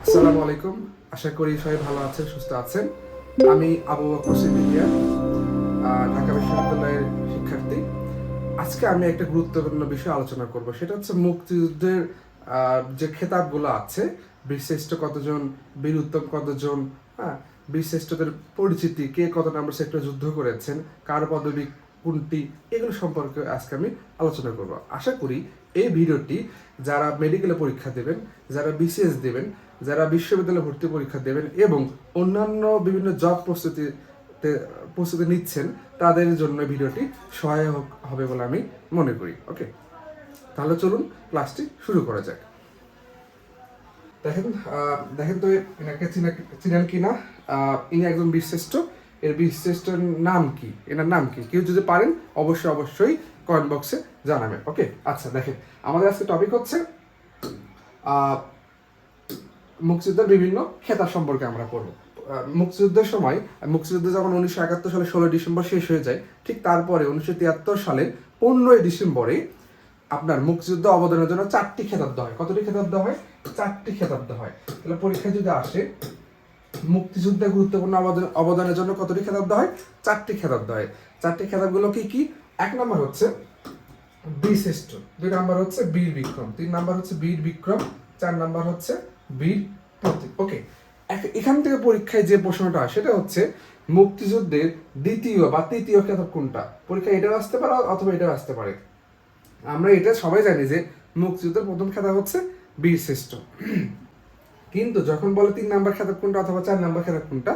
আসসালামু আলাইকুম। আশা করি সবাই ভালো আছেন, সুস্থ আছেন। আমি আবু বকর সিদ্দিকিয়া, ঢাকা বিশ্ববিদ্যালয়ের শিক্ষার্থী। আজকে আমি একটা গুরুত্বপূর্ণ বিষয় আলোচনা করব, সেটা হচ্ছে মুক্তিযুদ্ধের যে খেতাবগুলো আছে, বীরশ্রেষ্ঠ কতজন, বীর উত্তম কতজন, হ্যাঁ, বীরশ্রেষ্ঠদের পরিচিতি, কে কত নম্বর সেক্টরে যুদ্ধ করেছেন, কার পদবী কোনটি, এগুলো সম্পর্কে আজকে আমি আলোচনা করব। আশা করি এই ভিডিওটি যারা মেডিকেলে পরীক্ষা দেবেন, যারা বিসিএস দেবেন, যারা বিশ্ববিদ্যালয়ে ভর্তি পরীক্ষা দেবেন এবং অন্যান্য বিভিন্ন জব প্রস্তুতি নিচ্ছেন, তাদের জন্য ভিডিওটি সহায়ক হবে বলে আমি মনে করি। ওকে, তাহলে চলুন ক্লাসটি শুরু করা যাক। দেখেন তো এনাকে চিনেন কিনা। ইনি একজন বীরশ্রেষ্ঠ। এর বীরশ্রেষ্ঠের নাম কি, এনার নাম কি? কেউ যদি পারেন অবশ্যই কমেন্ট বক্সে জানাবেন। ওকে, আচ্ছা দেখেন, আমাদের আজকে টপিক হচ্ছে মুক্তিযুদ্ধের বিভিন্ন খেতাব সম্পর্কে আমরা পড়বো। মুক্তিযুদ্ধের সময়, মুক্তিযুদ্ধ যখন 1971 সালে 16 ডিসেম্বর শেষ হয়ে যায়, ঠিক তারপরে 1973 সালে 15 ডিসেম্বরে আপনার মুক্তিযুদ্ধ অবদানের জন্য 4টি খেতাব দেওয়া হয়। কতটি খেতাব দেওয়া হয়? 4টি খেতাব দেওয়া হয়। তাহলে পরীক্ষায় যদি আসে মুক্তিযুদ্ধে গুরুত্বপূর্ণ অবদানের জন্য কতটি খেতাব দেওয়া হয়? 4টি খেতাব দেওয়া হয়। 4টি খেতাবগুলো কি কি? 1 নম্বর হচ্ছে বীরশ্রেষ্ঠ, 2 নম্বর হচ্ছে বীর বিক্রম, 3 নম্বর হচ্ছে বীর বিক্রম, 4 নম্বর হচ্ছে বীর প্রতীক। ওকে, এখান থেকে পরীক্ষায় যে প্রশ্নটা হয় সেটা হচ্ছে মুক্তিযুদ্ধের দ্বিতীয় বা তৃতীয় খেতাব কোনটা? পরীক্ষায় এটাও আসতে পারে অথবা এটাও আসতে পারে। আমরা এটা সবাই জানি যে মুক্তিযুদ্ধের প্রথম খেতাব হচ্ছে বীরশ্রেষ্ঠ, কিন্তু যখন বলে 3 নাম্বার খেতাব কোনটা অথবা 4 নাম্বার খেতাব কোনটা,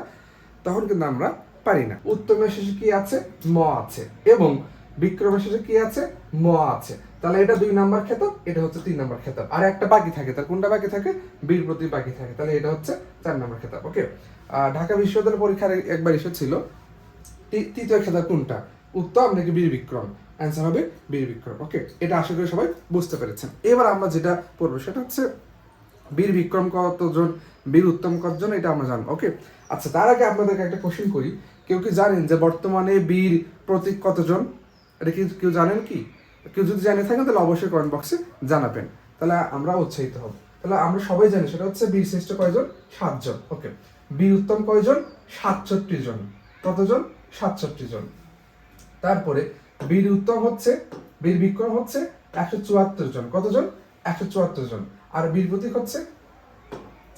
তখন কিন্তু আমরা পারি না। উত্তমের শেষে কি আছে? ম আছে, এবং বিক্রমের শেষে কি আছে? ম আছে। তাহলে এটা 2 নাম্বার খেতাব, এটা হচ্ছে 3 নাম্বার খেতাব, আর একটা বাকি থাকে। তার কোনটা বাকি থাকে? বীর প্রতীক বাকি থাকে। তাহলে এটা হচ্ছে 4 নাম্বার খেতাব। ওকে, ঢাকা বিশ্ববিদ্যালয় পরীক্ষার একবার এসেছিল তৃতীয় খেতাব কোনটা, উত্তম নাকি বীর বিক্রম? অ্যান্সার হবে বীর বিক্রম। ওকে, এটা আশা করি সবাই বুঝতে পেরেছেন। এবার আমরা যেটা পড়বো সেটা হচ্ছে বীর বিক্রম কতজন, বীর উত্তম কতজন, এটা আমরা জানবো। ওকে, আচ্ছা, তার আগে আপনাদেরকে একটা কোশ্চেন করি। কেউ কি জানেন যে বর্তমানে বীর প্রতীক কতজন? এটা কি কেউ জানেন কি? কেউ যদি জানে থাকেন তাহলে অবশ্যই কমেন্ট বক্সে জানাবেন, তাহলে আমরা উৎসাহিত হব। তাহলে আমরা সবাই জানি সেটা হচ্ছে বীর শ্রেষ্ঠ কয়জন? 7 জন। ওকে, বীর উত্তম কয়জন? 67 জন। কতজন? 67 জন। তারপরে বীর উত্তম হচ্ছে, বীর বিক্রম হচ্ছে 174 জন। কতজন? 174 জন। আর বীর প্রতীক হচ্ছে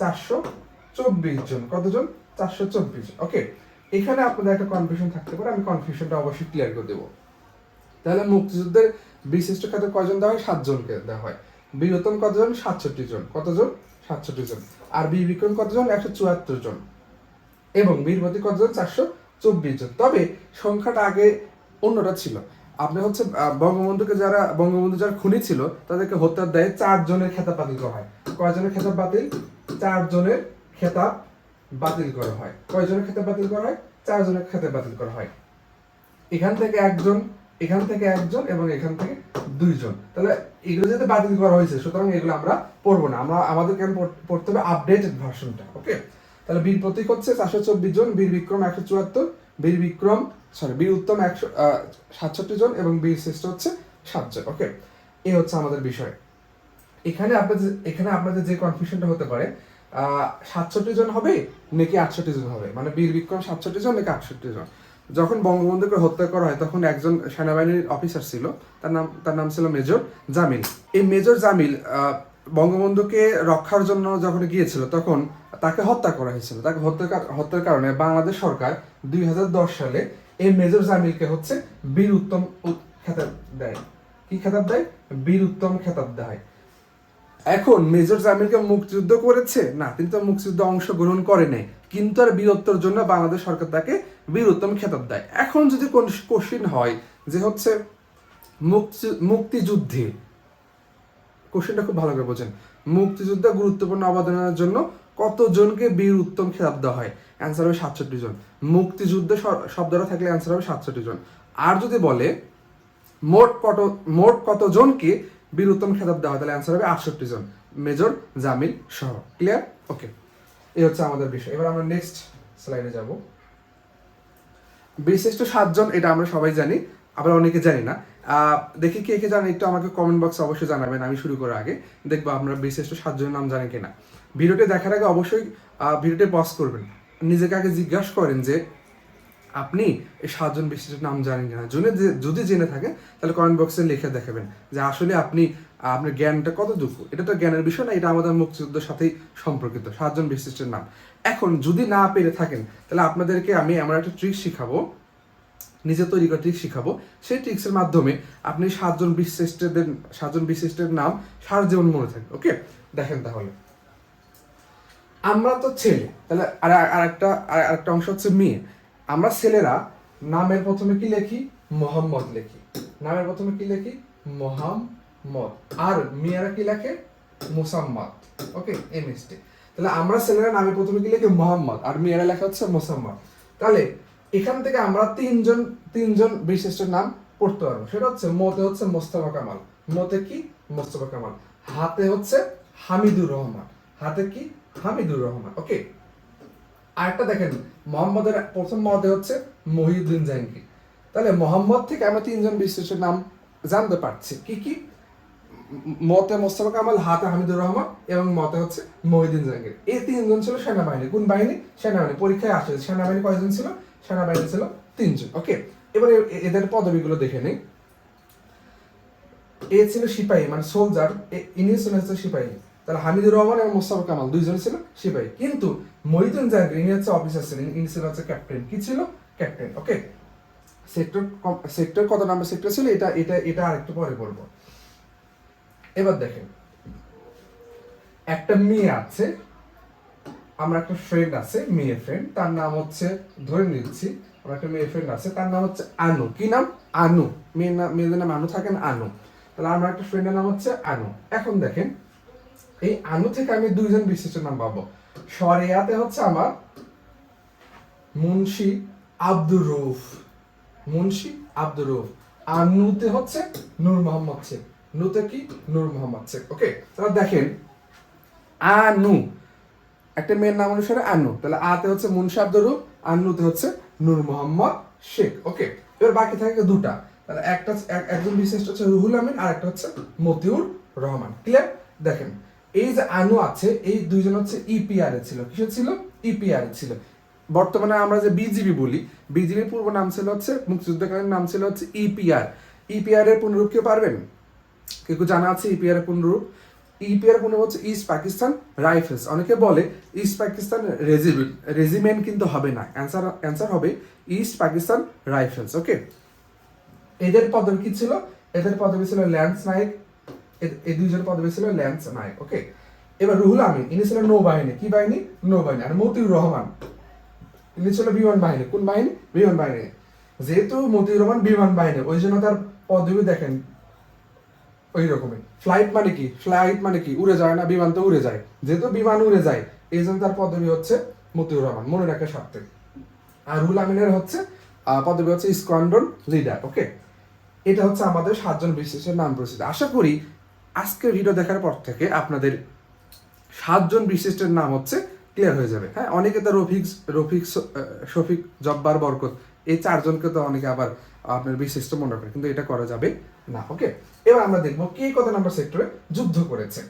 424 জন। কতজন? 424। ওকে, এখানে আপনাদের একটা কনফিউশন থাকতে পারে, আমি কনফিউশনটা অবশ্যই ক্লিয়ার করে দেবো। তাহলে মুক্তিযুদ্ধের বিশিষ্ট খাতে কয়জন দেওয়া হয়? 7 জনকে দেওয়া হয়। বীর উত্তম কতজন? 67 জন। কতজন? 67 জন। আর বীর বিক্রম কতজন? 174 জন। এবং বীর প্রতীক কতজন? 424 জন। তবে সংখ্যাটা আগে অন্যটা ছিল। আপনি হচ্ছে বঙ্গবন্ধু যারা খুনি ছিল তাদেরকে হত্যার দায়ে 4 জনের খেতাব বাতিল করা হয়। কয়জনের খেতাব বাতিল? 4 জনের খেতাব বাতিল করা হয়। কয়জনের খেতাব বাতিল করা হয়? 4 জনের খেতাব বাতিল করা হয়। এখান থেকে একজন, এখান থেকে একজন, এবং এখান থেকে 2 জন। তাহলে এগুলো যেহেতু বাতিল করা হয়েছে, সুতরাং এগুলো আমরা পড়বো না। আমাদের কেন পড়তে হবে? আপডেটেড ভার্সনটা। ওকে, তাহলে বীর প্রতীক হচ্ছে 424 জন, বীর বিক্রম 174, বীর উত্তম 67 জন, এবং বীর শ্রেষ্ঠ হচ্ছে 7 জন। ওকে, এই হচ্ছে আমাদের বিষয়। এখানে আপনাদের যে কনফিউশনটা হতে পারে, 67 জন হবে নাকি 68 জন হবে, মানে বীর বিক্রম 67 জন নাকি 68 জন। যখন বঙ্গবন্ধুকে হত্যা করা হয় তখন একজন সেনাবাহিনীর অফিসার ছিল, তার নাম ছিল মেজর জামিল। এই মেজর জামিল বঙ্গবন্ধুকে রক্ষার জন্য যখন গিয়েছিল তখন তাকে হত্যা করা হয়েছিল। তাকে হত্যার কারণে বাংলাদেশ সরকার 2010 সালে এই মেজর জামিলকে হচ্ছে বীর উত্তম খেতাব দেয়। কি খেতাব দেয়? বীর উত্তম খেতাব দেয়। এখন মেজর জামিলকে মুক্তিযুদ্ধ করেছে না, তিনি তো মুক্তিযুদ্ধ অংশগ্রহণ করে নাই, কিন্তু আর বীরত্বের জন্য বাংলাদেশ সরকার তাকে বীর উত্তম খেতাব দেয়। এখন যদি কোন কোশ্চিন হয় যে হচ্ছে মুক্তিযুদ্ধে, কোশ্চেনটা খুব ভালো করে বোঝেন, মুক্তিযুদ্ধে গুরুত্বপূর্ণ অবদানের জন্য কতজনকে বীর উত্তম খেতাব দেওয়া হয়? অ্যান্সার হবে 67 জন। মুক্তিযুদ্ধে শব্দটা থাকলে অ্যান্সার হবে 67 জন। আর যদি বলে মোট কতজনকে বীর উত্তম খেতাব দেওয়া হয়, তাহলে অ্যান্সার হবে 68 জন, মেজর জামিল সহ। ক্লিয়ার? ওকে, এই হচ্ছে আমাদের বিষয়। এবার আমরা নেক্সট স্লাইডে যাব। বীরশ্রেষ্ঠ 7 জন, এটা আমরা সবাই জানি, আবার অনেকে জানি না। দেখি কে জানেন, একটু আমাকে কমেন্ট বক্সে অবশ্যই জানাবেন। আমি শুরু করার আগে দেখবো আপনারা বীরশ্রেষ্ঠ 7 জনের নাম জানেন কিনা। ভিডিওটি দেখার আগে অবশ্যই ভিডিওটি পজ করবেন, নিজেকে আগে জিজ্ঞাসা করেন যে আপনি এই 7 জন বিশিষ্টের নাম জানেন কিনা। যদি জেনে থাকেন তাহলে কমেন্ট বক্সে লিখে দেখাবেন যে আসলে আপনার জ্ঞানটা কতটুকু। এটা তো জ্ঞানের বিষয় না, এটা আমাদের মুক্তিযুদ্ধের সাথেই সম্পর্কিত 7 জন বিশিষ্টের নাম। এখন যদি না পেরে থাকেন তাহলে আপনাদেরকে আমি এমন একটা ট্রিক শিখাবো, নিজে তৈরি করা ট্রিক শিখাবো। সেই ট্রিক্সের মাধ্যমে আপনি 7 জন বিশিষ্টের নাম সারা জীবন মনে থাকবে। ওকে, দেখেন তাহলে আমরা তো ছেলে, তাহলে আরেকটা অংশ হচ্ছে মেয়ে। আমরা ছেলেরা নামের প্রথমে কি লিখি? মোহাম্মদ লিখি। নামের প্রথমে কি লিখি? মোহাম্মদ। আর মেয়েরা কি লেখে? মুসাম্মদ। ওকে, এমএসটি। তাহলে আমরা ছেলেরা নামের প্রথমে কি লিখি? মোহাম্মদ, আর মেয়েরা লেখা হচ্ছে মুসাম্মদ। তাহলে এখান থেকে আমরা তিনজন বিশিষ্টের নাম পড়তে পারবো। সেটা হচ্ছে মতে হচ্ছে মোস্তফা কামাল। মতে কি? মোস্তফা কামাল। হাতে হচ্ছে হামিদুর রহমান। হাতে কি? হামিদুর রহমান। ওকে, আরেকটা দেখেন, মোহাম্মদের প্রথম মতে হচ্ছে মহিউদ্দিন জাহাঙ্গীর। তাহলে মোহাম্মদ থেকে আমরা 3 জন বিশিষ্টের নাম জানতে পারছি। কি কি? মতে মোস্তফা কামাল, হাতে হামিদুর রহমান এবং মতে হচ্ছে মহিউদ্দিন জাহাঙ্গীর। এই 3 জন ছিল সেনাবাহিনী। কোন বাহিনী? সেনাবাহিনী। পরীক্ষায় আসে সেনাবাহিনী কয়জন ছিল? সেনাবাহিনী ছিল 3 জন। ওকে, এবারে এদের পদবিগুলো দেখে নেই। এ ছিল সিপাহী, মানে সোলজার, ইনি ছিলেন সিপাহী। তাহলে হামিদুর রহমান এবং মোস্তফা কামাল 2 জন ছিল সিপাহী, কিন্তু মহিউদ্দিন জাহাঙ্গীর ইনি হচ্ছে অফিসার ছিলেন, ইনি ছিল হচ্ছে ক্যাপ্টেন। কি ছিল? ক্যাপ্টেন। ওকে, সেক্টর কত নাম্বার সেক্টর ছিল এটা আরেকটু পরে বলবো। এবার দেখেন, একটা মেয়ে আছে, আমার একটা ফ্রেন্ড আছে, মেয়ে ফ্রেন্ড, তার নাম হচ্ছে, ধরে নিচ্ছি আমার একটা মেয়ে ফ্রেন্ড আছে, তার নাম হচ্ছে আনু। কি নাম? আনু। মেয়েদের নাম আনু থাকেন, আনু। তাহলে আমার একটা ফ্রেন্ডের নাম হচ্ছে আনু। এখন দেখেন, এই আনু থেকে আমি 2 জন বিশিষ্টের নাম পাবো। শরিয়াতে হচ্ছে আমার মুন্সি আব্দুর রউফ। মুন্সি আব্দুর রউফ। আনুতে হচ্ছে নূর মোহাম্মদ শেখ। নুতে কি? নূর মোহাম্মদ শেখ। ওকে, তাহলে দেখেন, আনু একটা মেয়ের নাম অনুসারে আনু। তাহলে আতে হচ্ছে মুন্সি আব্দুর রউফ, আনুতে হচ্ছে নূর মোহাম্মদ শেখ। ওকে, এবার বাকি থাকে 2টা। তাহলে একজন বিশিষ্ট হচ্ছে রুহুল আমিন, আর একটা হচ্ছে মতিউর রহমান। ক্লিয়ার? দেখেন, এই যে আনু আছে, এই 2 জন হচ্ছে ইপিআর এ ছিল। কিসের ছিল? ইপিআর এ ছিল। বর্তমানে আমরা যে বিজিবি বলি, বিজিবির পূর্ব নাম ছিল হচ্ছে, মুক্তিযুদ্ধকালীন নাম ছিল হচ্ছে ইপিআর। ইপিআর এর পূর্ণরূপ কেউ পারবেন? কেউ জানা আছে ইপিআর এর পূর্ণরূপ? ইপিআর পূর্ণরূপ হচ্ছে ইস্ট পাকিস্তান রাইফেলস। অনেকে বলে ইস্ট পাকিস্তান রেজিমেন্ট, কিন্তু হবে না। অ্যান্সার হবে ইস্ট পাকিস্তান রাইফেলস। ওকে, এদের পদবি কি ছিল? এদের পদবি ছিল ল্যান্স নায়ক। এই 2 জন পদবি ছিল ল্যান্স নায়ক। ওকে, এবার রুহুল আমিন, ইনি ছিল নৌবাহিনী। কি বাহিনী? নৌবাহিনী। আর মতিউর রহমান, ইনি ছিল বিমান বাহিনী। কোন বাহিনী? বিমান বাহিনী। যেহেতু মতিউর রহমান বিমান বাহিনী, ওই জন্য তার পদবি দেখেন ওই রকমই। ফ্লাইট মানে কি? ফ্লাইট মানে কি? উড়ে যায় না? বিমান তো উড়ে যায়। যেহেতু বিমান উড়ে যায়, এই জন্য তার পদবি হচ্ছে মতিউর রহমান, মনে রাখার স্বার্থে। আর রুহুল আমিনের হচ্ছে পদবি হচ্ছে স্কোয়াড্রন লিডার। ওকে, এটা হচ্ছে আমাদের 7 জন বিশিষ্টের নাম পরিচিত। আশা করি আজকের ভিডিও দেখার পর থেকে আপনাদের 7 জন বিশিষ্টের নাম হচ্ছে ক্লিয়ার হয়ে যাবে। হ্যাঁ, অনেকে তো রফিক, শফিক, জব্বার, বরকত, এই 4 জনকে তো অনেকে আবার আপনার বিশিষ্ট মনে করে, কিন্তু এটা করা যাবে না। ওকে, এবার আমরা দেখবো কে কত নাম্বার সেক্টরে যুদ্ধ করেছে।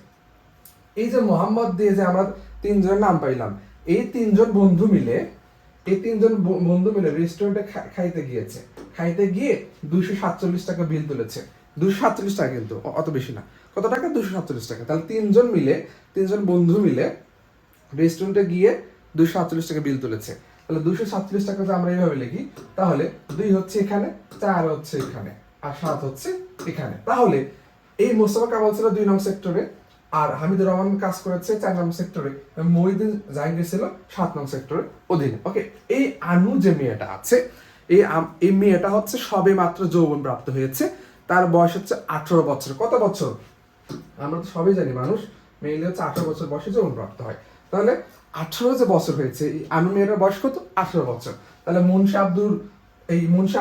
এই যে মোহাম্মদ দিয়ে যে আমরা 3 জনের নাম পাইলাম, এই 3 জন বন্ধু মিলে রেস্টুরেন্টে খাইতে গিয়ে 247 টাকা বিল তুলেছে। 247 টাকা, কিন্তু অত বেশি না। কত টাকা? 247 টাকা। তাহলে 3 জন বন্ধু মিলে রেস্টুরেন্টে গিয়ে 247 টাকা বিল তুলেছে। তাহলে 247 টাকা যদি আমরা এইভাবে লিখি, তাহলে 2 হচ্ছে এখানে, 4 হচ্ছে এখানে, আর 7 হচ্ছে এখানে। তাহলে এই মোস্তফা কামাল ছিল 2 নং সেক্টরে, আর হামিদুর রহমান কাজ করেছে 4 নং সেক্টরে, মহিউদ্দিন জাহাঙ্গীর ছিল 7 নং সেক্টরের অধীনে। ওকে, এই আনু যে মেয়েটা আছে, এই মেয়েটা হচ্ছে সবে মাত্র যৌবন প্রাপ্ত হয়েছে। তার বয়স হচ্ছে 18 বছর। কত বছর? আমরা তো সবাই জানি মানুষ মেয়েলি হচ্ছে 18 বছর বয়সে যৌবন প্রাপ্ত হয়। তাহলে 18 যে বছর হয়েছে, এই আনু মেয়েটার বয়স কত? 18 বছর। তাহলে মুন্সি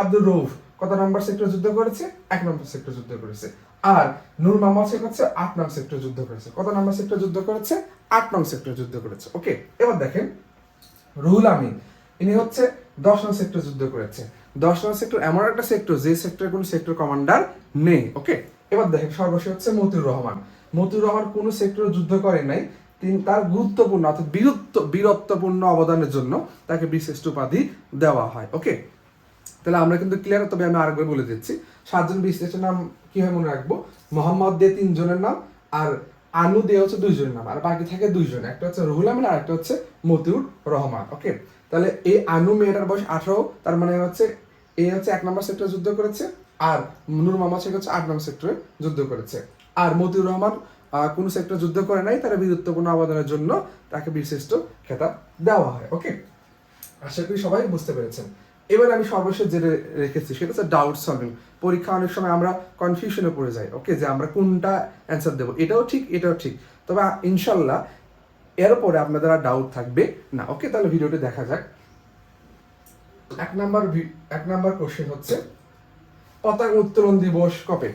আব্দুর রউফ কত নম্বর সেক্টর যুদ্ধ করেছে? 1 নম্বর সেক্টর যুদ্ধ করেছে। আর নূর মোহাম্মদ শেখ হচ্ছে 8 নং সেক্টর যুদ্ধ করেছে। কত নম্বর সেক্টর যুদ্ধ করেছে? 8 নং সেক্টর যুদ্ধ করেছে। ওকে, এবার দেখেন, রুহুল আমিন, ইনি হচ্ছে 10 নং সেক্টর যুদ্ধ করেছে। 10 নং সেক্টর এমন একটা সেক্টর যে সেক্টরে কোনো সেক্টর কমান্ডার নেই। ওকে, এবার দেখেন, সর্বশেষ হচ্ছে মতিউর রহমান। মতিউর রহমান কোনো সেক্টরে যুদ্ধ করে নাই, তার গুরুত্বপূর্ণ অর্থাৎ বীরত্বপূর্ণ অবদানের জন্য তাকে বিশিষ্ট উপাধি দেওয়া হয়। ওকে, তাহলে আমরা কিন্তু ক্লিয়ার। তবে আমি আরেকবার বলে দিচ্ছি, 7 জন বিশিষ্টের নাম কিভাবে মনে রাখবো? মোহাম্মদ দিয়ে 3 জনের নাম, আর আনু দিয়ে হচ্ছে 2 জনের নাম, আর বাকি থাকে 2 জন, একটা হচ্ছে রুহুল আমিন আর একটা হচ্ছে মতিউর রহমান। ওকে, তাহলে এই আনু মেয়েটার বয়স 18, তার মানে হচ্ছে এই হচ্ছে 1 নম্বর সেক্টরে যুদ্ধ করেছে, আর নূর মোহাম্মদ শেখ হচ্ছে 8 নম্বর সেক্টরে যুদ্ধ করেছে, আর মতিউর রহমান কোন সেক্টর যুদ্ধ করে নাই, তার বীরত্বপূর্ণ অবদানের জন্য তাকে বিশিষ্ট খেতাব দেওয়া হয়। ওকে, আশা করি সবাই বুঝতে পেরেছেন। এবার আমি সর্বশেষ যেটা রেখেছি সেটা হচ্ছে ডাউট সলভিং। পরীক্ষা অনেক সময় আমরা কনফিউশনে পড়ে যাই, ওকে, যে আমরা কোনটা অ্যান্সার দেবো, এটাও ঠিক এটাও ঠিক, তবে ইনশাল্লাহ এরপরে আপনাদের আর ডাউট থাকবে না। ওকে, তাহলে ভিডিওটি দেখা যাক। 1 নাম্বার কোশ্চেন হচ্ছে পতাকা উত্তোলন দিবস কবে?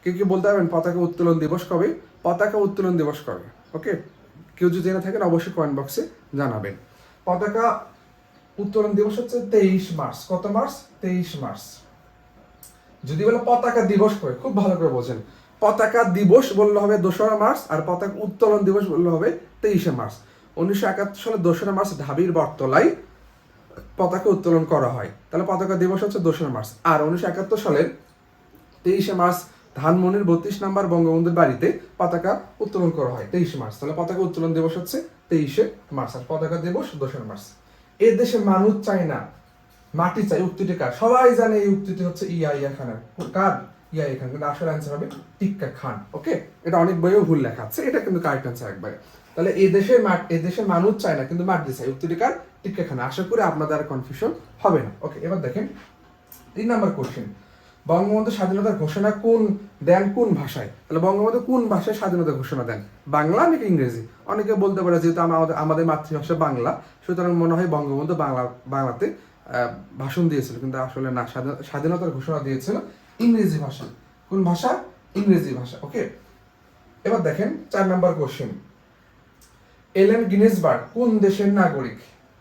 কেউ বলতে পারবেন পতাকা উত্তোলন দিবস কবে? পতাকা উত্তোলন দিবস কবে? ওকে, কেউ যদি জেনে থাকেন অবশ্যই কমেন্ট বক্সে জানাবেন। পতাকা উত্তোলন দিবস হচ্ছে 23 মার্চ। কত মার্চ? 23 মার্চ। যদি বলে পতাকা দিবস কবে, খুব ভালো করে বোঝেন, পতাকা দিবস বললে হবে 2রা মার্চ, আর পতাকা উত্তোলন দিবস বললে হবে 23শে মার্চ। 1971 সালে 2রা মার্চ ঢাবির বটতলায় পতাকা উত্তোলন করা হয়, তাহলে পতাকা দিবস হচ্ছে 2রা মার্চ। আর 1971 সালের 23শে মার্চ ধানমনির 32 নম্বর বঙ্গবন্ধুর বাড়িতে পতাকা উত্তোলন করা হয় 23 মার্চ, তাহলে পতাকা উত্তোলন দিবস হচ্ছে 23শে মার্চ, আর পতাকা দিবস 2রা মার্চ। এ দেশে মানুষ চায় না, মাটি চাই, উক্তিটি কার? সবাই জানে এই উক্তিটি হচ্ছে ইয়া খানের। কার? ইয়া খান, কিন্তু আসলে অ্যান্সার হবে টিক্কা খান। ওকে, এটা অনেক বইয়েও ভুল লেখা আছে, এটা কিন্তু কারেক্ট অ্যান্সার একবারে। তাহলে এই দেশে মানুষ চায় না কিন্তু মাটি চাই, উক্তিটি কার? টিক্কা খান। আশা করি আপনাদের আর কনফিউশন হবে না। ওকে, এবার দেখেন 3 নাম্বার কোশ্চেন, বঙ্গবন্ধু স্বাধীনতার ঘোষণা কোন ভাষায়? তাহলে বঙ্গবন্ধু কোন ভাষায় স্বাধীনতা ঘোষণা দেন? বাংলা নাকি ইংরেজি? অনেকে বলতে পারে যেহেতু আমাদের মাতৃভাষা বাংলা, সুতরাং মনে হয় বঙ্গবন্ধু বাংলাতে ভাষণ দিয়েছিল, কিন্তু আসলে না, স্বাধীনতার ঘোষণা দিয়েছিল ইংরেজি ভাষা। কোন ভাষা? ইংরেজি ভাষা। ওকে, এবার দেখেন 4 নাম্বার কোশ্চেন, এলেন গিনেসবার্গ কোন দেশের নাগরিক?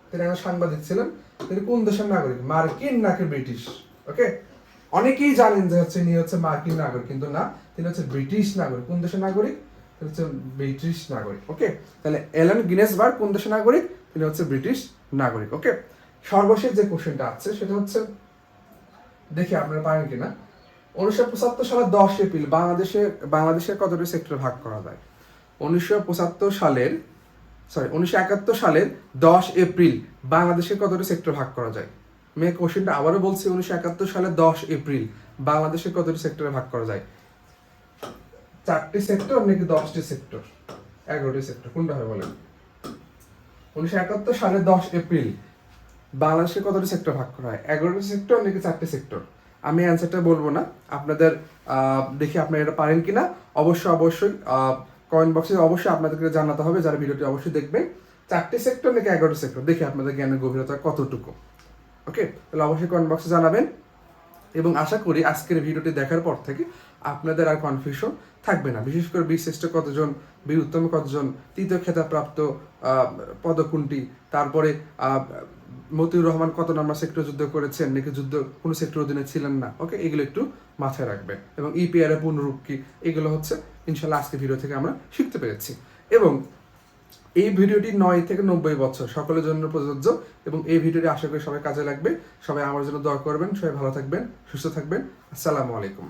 তিনি একজন সাংবাদিক ছিলেন, তিনি কোন দেশের নাগরিক? মার্কিন নাকি ব্রিটিশ? ওকে, অনেকেই জানেন যে হচ্ছে ইনি হচ্ছে মার্কিন নাগরিক, কিন্তু না, তিনি হচ্ছে ব্রিটিশ নাগরিক। কোন দেশের নাগরিক? তিনি হচ্ছে ব্রিটিশ নাগরিক। ওকে, তাহলে এলেন গিনেসবার্গ কোন দেশের নাগরিক? তিনি হচ্ছে ব্রিটিশ নাগরিক। ওকে, সর্বশেষ যে কোশ্চেনটা আছে সেটা হচ্ছে, দেখি আপনারা পারেন কিনা। 1975 সালের 10 এপ্রিল বাংলাদেশের কতটি সেক্টরে ভাগ করা যায়? 1971 সালের 10 এপ্রিল বাংলাদেশের কতটি সেক্টর ভাগ করা যায়? আমি কোশ্চেনটা আবারও বলছি, 1971 সালের 10 এপ্রিল বাংলাদেশের কতটি সেক্টরে ভাগ করা যায়? 4টি সেক্টর নাকি 10টি সেক্টর, 11টি সেক্টর, কোনটা হয় বলেন? 1971 সালের 10 এপ্রিল বাংলাদেশের কতটি সেক্টর ভাগ করা হয়? 11টি সেক্টর নাকি 4টি সেক্টর? আমি অ্যান্সারটা বলবো না, আপনাদের দেখি আপনারা এটা পারেন কিনা। অবশ্যই কমেন্ট বক্সে অবশ্যই আপনাদেরকে জানাতে হবে, যারা ভিডিওটি অবশ্যই দেখবেন। 4টি সেক্টর নাকি 11টি সেক্টর, দেখি আপনাদের জ্ঞানের গভীরতা কতটুকু। ওকে, তাহলে অবশ্যই কমেন্ট বক্সে জানাবেন, এবং আশা করি আজকের ভিডিওটি দেখার পর থেকে আপনাদের আর কনফিউশন থাকবে না। বিশেষ করে বীরশ্রেষ্ঠ কতজন, বীর উত্তম কতজন, তৃতীয় খেতাবপ্রাপ্ত পদ কোনটি, তারপরে মতিউর রহমান কত নম্বর সেক্টর যুদ্ধ করেছেন, নাকি যুদ্ধ কোন সেক্টর অধীনে ছিলেন না। ওকে, এগুলো একটু মাথায় রাখবেন, এবং ইপিআর এর পুনরূপ কি, এগুলো হচ্ছে ইনশাল্লাহ আজকে ভিডিও থেকে আমরা শিখতে পেরেছি। এবং এই ভিডিওটি 9 থেকে 90 বছর সকলের জন্য প্রযোজ্য, এবং এই ভিডিওটি আশা করি সবাই কাজে লাগবে। সবাই আমার জন্য দোয়া করবেন, সবাই ভালো থাকবেন, সুস্থ থাকবেন। আসসালামু আলাইকুম।